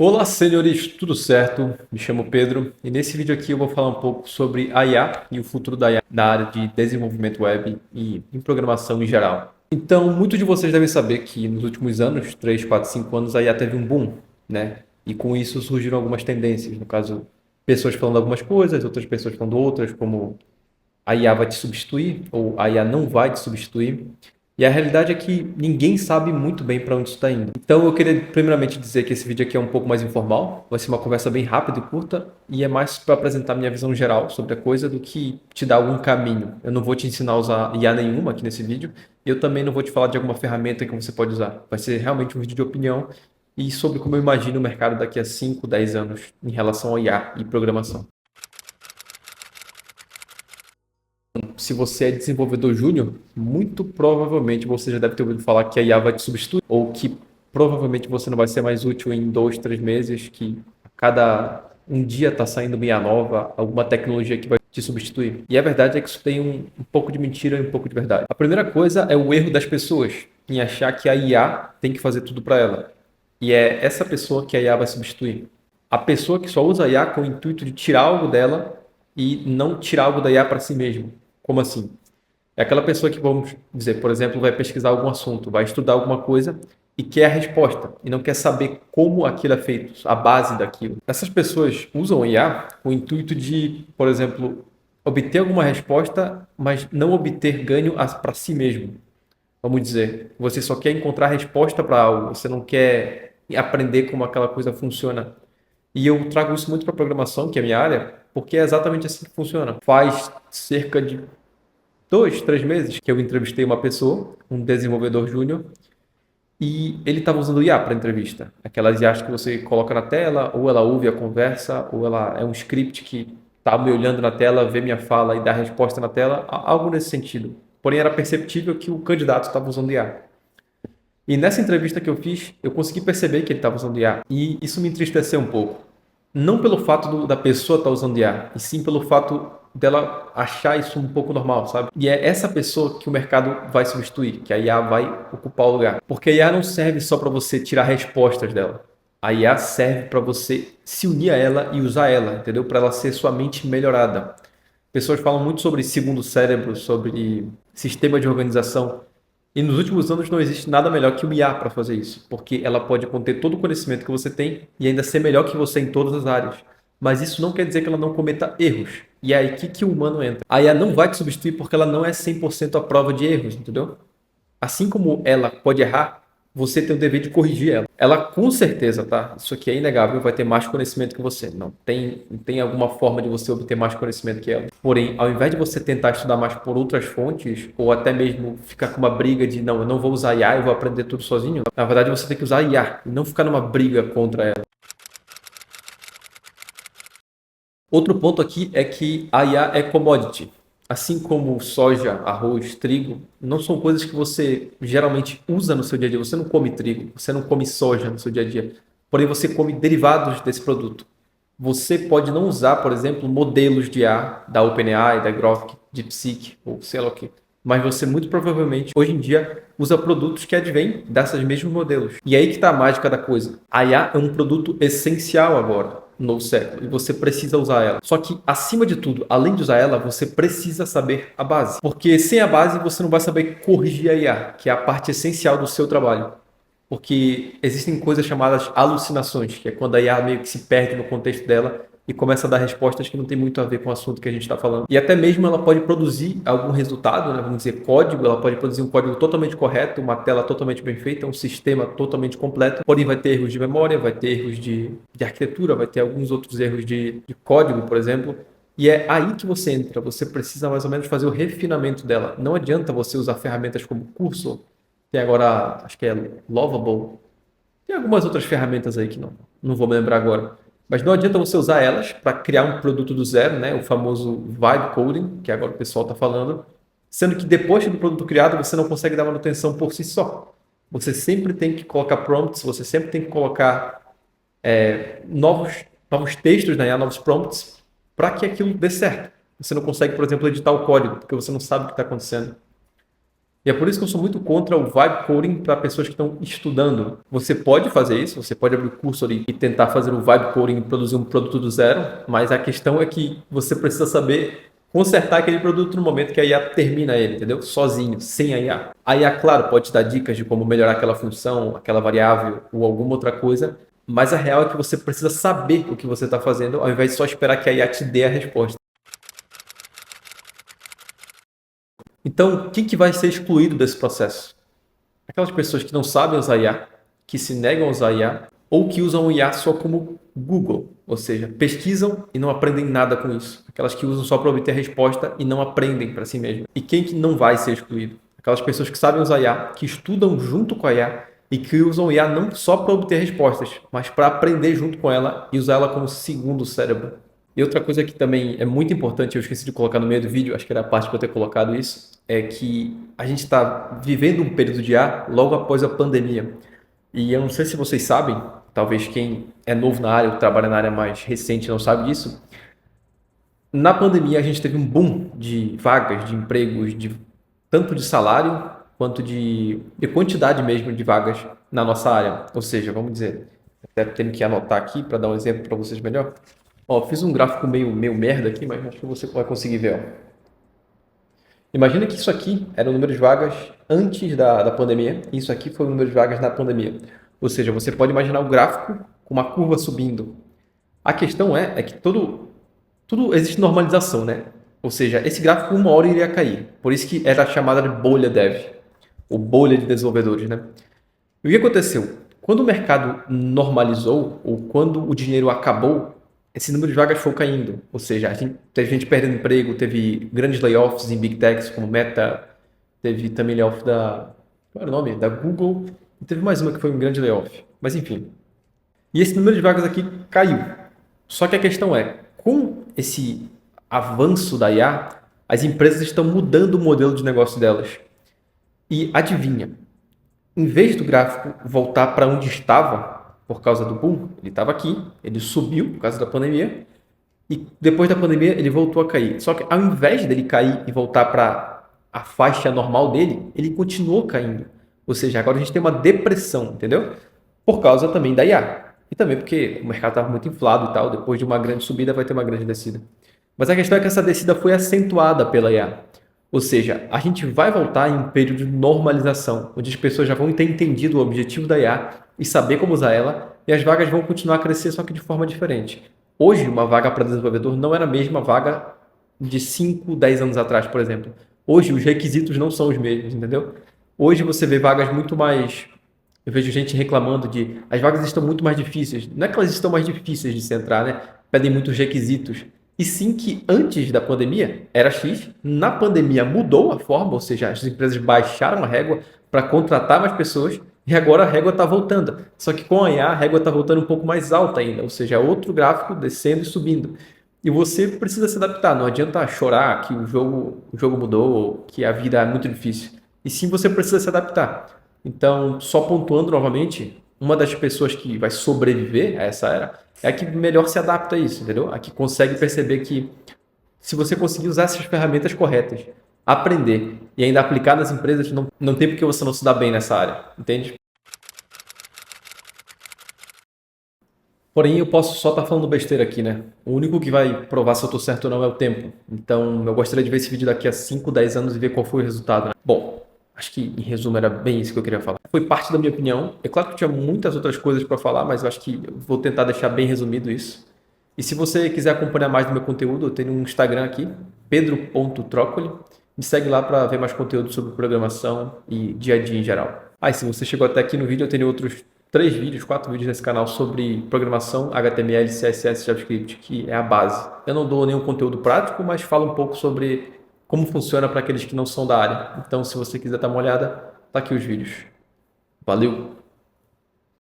Olá, senhores, tudo certo? Me chamo Pedro e nesse vídeo aqui eu vou falar um pouco sobre a IA e o futuro da IA na área de desenvolvimento web e em programação em geral. Então, muitos de vocês devem saber que nos últimos anos, 3, 4, 5 anos, a IA teve um boom, né? E com isso surgiram algumas tendências, no caso, pessoas falando algumas coisas, outras pessoas falando outras, como a IA vai te substituir ou a IA não vai te substituir. E a realidade é que ninguém sabe muito bem para onde isso está indo. Então eu queria primeiramente dizer que esse vídeo aqui é um pouco mais informal, vai ser uma conversa bem rápida e curta e é mais para apresentar minha visão geral sobre a coisa do que te dar algum caminho. Eu não vou te ensinar a usar IA nenhuma aqui nesse vídeo e eu também não vou te falar de alguma ferramenta que você pode usar. Vai ser realmente um vídeo de opinião e sobre como eu imagino o mercado daqui a 5, 10 anos em relação ao IA e programação. Se você é desenvolvedor júnior, muito provavelmente você já deve ter ouvido falar que a IA vai te substituir, ou que provavelmente você não vai ser mais útil em 2, 3 meses, que a cada um dia está saindo uma IA nova, alguma tecnologia que vai te substituir. E a verdade é que isso tem um pouco de mentira e um pouco de verdade. A primeira coisa é o erro das pessoas em achar que a IA tem que fazer tudo para ela. E é essa pessoa que a IA vai substituir. A pessoa que só usa a IA com o intuito de tirar algo dela e não tirar algo da IA para si mesmo. Como assim? É aquela pessoa que, vamos dizer, por exemplo, vai pesquisar algum assunto, vai estudar alguma coisa e quer a resposta e não quer saber como aquilo é feito, a base daquilo. Essas pessoas usam o IA com o intuito de, por exemplo, obter alguma resposta, mas não obter ganho para si mesmo. Vamos dizer, você só quer encontrar a resposta para algo, você não quer aprender como aquela coisa funciona. E eu trago isso muito para programação, que é a minha área, porque é exatamente assim que funciona. Faz cerca de 2, 3 meses que eu entrevistei uma pessoa, um desenvolvedor júnior, e ele estava usando IA para entrevista. Aquelas IAs que você coloca na tela, ou ela ouve a conversa, ou ela é um script que está me olhando na tela, vê minha fala e dá a resposta na tela, algo nesse sentido. Porém, era perceptível que o candidato estava usando IA. E nessa entrevista que eu fiz, eu consegui perceber que ele estava usando IA. E isso me entristeceu um pouco. Não pelo fato da pessoa estar usando IA, e sim pelo fato dela achar isso um pouco normal, sabe? E é essa pessoa que o mercado vai substituir, que a IA vai ocupar o lugar. Porque a IA não serve só para você tirar respostas dela. A IA serve para você se unir a ela e usar ela, entendeu? Para ela ser sua mente melhorada. Pessoas falam muito sobre segundo cérebro, sobre sistema de organização. E nos últimos anos não existe nada melhor que o IA para fazer isso, porque ela pode conter todo o conhecimento que você tem e ainda ser melhor que você em todas as áreas. Mas isso não quer dizer que ela não cometa erros. E é aí que o humano entra. A IA não vai te substituir porque ela não é 100% à prova de erros, entendeu? Assim como ela pode errar, você tem o dever de corrigir ela. Ela com certeza, tá? Isso aqui é inegável, vai ter mais conhecimento que você. Não tem alguma forma de você obter mais conhecimento que ela. Porém, ao invés de você tentar estudar mais por outras fontes, ou até mesmo ficar com uma briga de não, eu não vou usar IA, eu vou aprender tudo sozinho, na verdade você tem que usar IA e não ficar numa briga contra ela. Outro ponto aqui é que a IA é commodity. Assim como soja, arroz, trigo, não são coisas que você geralmente usa no seu dia a dia. Você não come trigo, você não come soja no seu dia a dia. Porém, você come derivados desse produto. Você pode não usar, por exemplo, modelos de IA da OpenAI, da Grok, DeepSeek ou sei lá o que. Mas você muito provavelmente, hoje em dia, usa produtos que advêm desses mesmos modelos. E aí que está a mágica da coisa. A IA é um produto essencial agora no novo século e você precisa usar ela. Só que, acima de tudo, além de usar ela, você precisa saber a base. Porque sem a base você não vai saber corrigir a IA, que é a parte essencial do seu trabalho. Porque existem coisas chamadas alucinações, que é quando a IA meio que se perde no contexto dela e começa a dar respostas que não tem muito a ver com o assunto que a gente está falando. E até mesmo ela pode produzir algum resultado, né? Vamos dizer código, ela pode produzir um código totalmente correto, uma tela totalmente bem feita, um sistema totalmente completo, porém vai ter erros de memória, vai ter erros de arquitetura, vai ter alguns outros erros de código, por exemplo. E é aí que você entra, você precisa mais ou menos fazer o refinamento dela. Não adianta você usar ferramentas como Cursor, tem agora, acho que é Lovable. Tem algumas outras ferramentas aí que não vou me lembrar agora. Mas não adianta você usar elas para criar um produto do zero, né? O famoso vibe coding, que agora o pessoal está falando. Sendo que depois do produto criado, você não consegue dar manutenção por si só. Você sempre tem que colocar prompts, você sempre tem que colocar novos textos, né? Novos prompts, para que aquilo dê certo. Você não consegue, por exemplo, editar o código, porque você não sabe o que está acontecendo. E é por isso que eu sou muito contra o vibe coding para pessoas que estão estudando. Você pode fazer isso, você pode abrir o curso ali e tentar fazer o vibe coding e produzir um produto do zero, mas a questão é que você precisa saber consertar aquele produto no momento que a IA termina ele, entendeu? Sozinho, sem a IA. A IA, claro, pode te dar dicas de como melhorar aquela função, aquela variável ou alguma outra coisa, mas a real é que você precisa saber o que você está fazendo, ao invés de só esperar que a IA te dê a resposta. Então, quem que vai ser excluído desse processo? Aquelas pessoas que não sabem usar IA, que se negam a usar IA, ou que usam o IA só como Google, ou seja, pesquisam e não aprendem nada com isso. Aquelas que usam só para obter resposta e não aprendem para si mesmo. E quem que não vai ser excluído? Aquelas pessoas que sabem usar IA, que estudam junto com a IA e que usam o IA não só para obter respostas, mas para aprender junto com ela e usar ela como segundo cérebro. E outra coisa que também é muito importante, eu esqueci de colocar no meio do vídeo, acho que era a parte para eu ter colocado isso, é que a gente está vivendo um período de IA logo após a pandemia. E eu não sei se vocês sabem, talvez quem é novo na área ou trabalha na área mais recente não sabe disso. Na pandemia a gente teve um boom de vagas, de empregos, tanto de salário quanto de quantidade mesmo de vagas na nossa área. Ou seja, vamos dizer, até tenho que anotar aqui para dar um exemplo para vocês melhor. Ó, fiz um gráfico meio merda aqui, mas acho que você vai conseguir ver. Ó. Imagina que isso aqui era o número de vagas antes da pandemia, e isso aqui foi o número de vagas na pandemia. Ou seja, você pode imaginar o gráfico com uma curva subindo. A questão é que tudo existe normalização, né? Ou seja, esse gráfico uma hora iria cair. Por isso que era chamada de bolha dev, ou bolha de desenvolvedores, né? E o que aconteceu? Quando o mercado normalizou, ou quando o dinheiro acabou, esse número de vagas foi caindo. Ou seja, teve gente perdendo emprego, teve grandes layoffs em big techs como Meta, teve também layoff qual era o nome? Da Google, e teve mais uma que foi um grande layoff. Mas enfim. E esse número de vagas aqui caiu. Só que a questão é, com esse avanço da IA, as empresas estão mudando o modelo de negócio delas. E adivinha, em vez do gráfico voltar para onde estava por causa do boom, ele estava aqui, ele subiu por causa da pandemia, e depois da pandemia ele voltou a cair. Só que ao invés dele cair e voltar para a faixa normal dele, ele continuou caindo. Ou seja, agora a gente tem uma depressão, entendeu? Por causa também da IA. E também porque o mercado estava muito inflado e tal, depois de uma grande subida vai ter uma grande descida. Mas a questão é que essa descida foi acentuada pela IA. Ou seja, a gente vai voltar em um período de normalização, onde as pessoas já vão ter entendido o objetivo da IA e saber como usar ela, e as vagas vão continuar a crescer, só que de forma diferente. Hoje, uma vaga para desenvolvedor não era a mesma vaga de 5, 10 anos atrás, por exemplo. Hoje, os requisitos não são os mesmos, entendeu? Hoje você vê vagas muito mais. Eu vejo gente reclamando de. As vagas estão muito mais difíceis. Não é que elas estão mais difíceis de se entrar, né? Pedem muitos requisitos. E sim que antes da pandemia era X, na pandemia mudou a forma, ou seja, as empresas baixaram a régua para contratar mais pessoas e agora a régua está voltando. Só que com a IA a régua está voltando um pouco mais alta ainda, ou seja, é outro gráfico descendo e subindo. E você precisa se adaptar, não adianta chorar que o jogo mudou, que a vida é muito difícil. E sim você precisa se adaptar. Então, só pontuando novamente, uma das pessoas que vai sobreviver a essa era é a que melhor se adapta a isso, entendeu? A que consegue perceber que se você conseguir usar essas ferramentas corretas, aprender e ainda aplicar nas empresas, não tem por que você não se dar bem nessa área, entende? Porém, eu posso só estar falando besteira aqui, né? O único que vai provar se eu estou certo ou não é o tempo. Então, eu gostaria de ver esse vídeo daqui a 5, 10 anos e ver qual foi o resultado, né? Bom, acho que em resumo era bem isso que eu queria falar. Foi parte da minha opinião. É claro que eu tinha muitas outras coisas para falar, mas eu acho que eu vou tentar deixar bem resumido isso. E se você quiser acompanhar mais do meu conteúdo, eu tenho um Instagram aqui, pedro.trócoli. Me segue lá para ver mais conteúdo sobre programação e dia a dia em geral. Ah, e se você chegou até aqui no vídeo, eu tenho outros 3 vídeos, 4 vídeos nesse canal sobre programação, HTML, CSS, JavaScript, que é a base. Eu não dou nenhum conteúdo prático, mas falo um pouco sobre como funciona para aqueles que não são da área. Então, se você quiser dar uma olhada, tá aqui os vídeos. Valeu!